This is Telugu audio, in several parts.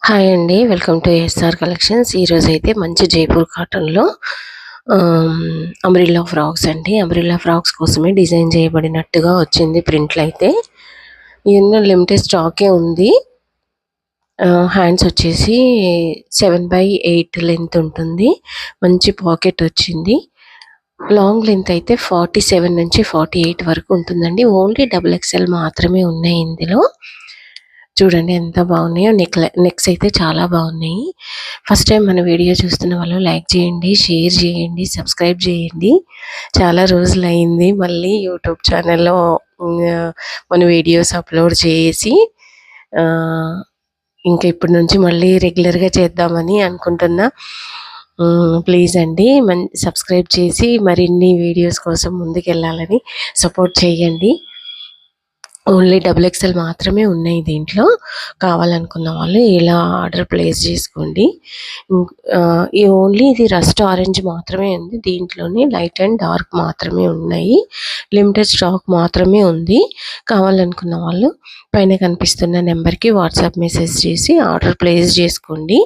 హాయ్ అండి. Welcome to SR collections. ఈరోజైతే మంచి జైపూర్ కాటన్‌లో అంబ్రెల్లా ఫ్రాక్స్ అండి. అంబ్రెల్లా ఫ్రాక్స్ కోసమే డిజైన్ చేయబడినట్టుగా వచ్చింది ప్రింట్‌లయితే. ఎన్నో లిమిటెడ్ స్టాకే ఉంది. హ్యాండ్స్ వచ్చేసి 7/8 లెంత్ ఉంటుంది. మంచి పాకెట్ వచ్చింది. లాంగ్ లెంత్ అయితే 47 నుంచి 48 వరకు ఉంటుందండి. ఓన్లీ డబుల్ ఎక్స్ఎల్ మాత్రమే ఉన్నాయి ఇందులో. చూడండి ఎంత బాగున్నాయో. నెక్స్ అయితే చాలా బాగున్నాయి. ఫస్ట్ టైం మన వీడియో చూస్తున్న వాళ్ళు లైక్ చేయండి, షేర్ చేయండి, సబ్స్క్రైబ్ చేయండి. చాలా రోజులైంది మళ్ళీ యూట్యూబ్ ఛానల్లో మన వీడియోస్ అప్లోడ్ చేసి ఇంకా ఇప్పటి నుంచి మళ్ళీ రెగ్యులర్గా చేద్దామని అనుకుంటున్నా. ప్లీజ్ అండి సబ్స్క్రైబ్ చేసి మరిన్ని వీడియోస్ కోసం ముందుకెళ్ళాలని సపోర్ట్ చేయండి. ఓన్లీ డబుల్ ఎక్స్ఎల్ మాత్రమే ఉన్నాయి దీంట్లో. కావాలనుకున్న వాళ్ళు ఇలా ఆర్డర్ ప్లేస్ చేసుకోండి. ఈ ఓన్లీ ఇది రస్ట్ ఆరెంజ్ మాత్రమే ఉంది. దీంట్లోనే లైట్ అండ్ డార్క్ మాత్రమే ఉన్నాయి. లిమిటెడ్ స్టాక్ మాత్రమే ఉంది. కావాలనుకున్న వాళ్ళు పైన కనిపిస్తున్న నెంబర్కి వాట్సాప్ మెసేజ్ చేసి ఆర్డర్ ప్లేస్ చేసుకోండి.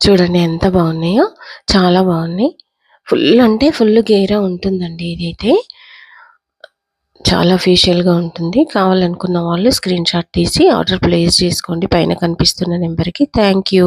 చూడండి ఎంత బాగున్నాయో, చాలా బాగున్నాయి. ఫుల్ అంటే ఫుల్ గేరా ఉంటుందండి ఇదైతే. చాలా ఫేషియల్గా ఉంటుంది. కావాలనుకున్న వాళ్ళు స్క్రీన్ షాట్ తీసి ఆర్డర్ ప్లేస్ చేసుకోండి పైన కనిపిస్తున్న నెంబర్కి. Thank you.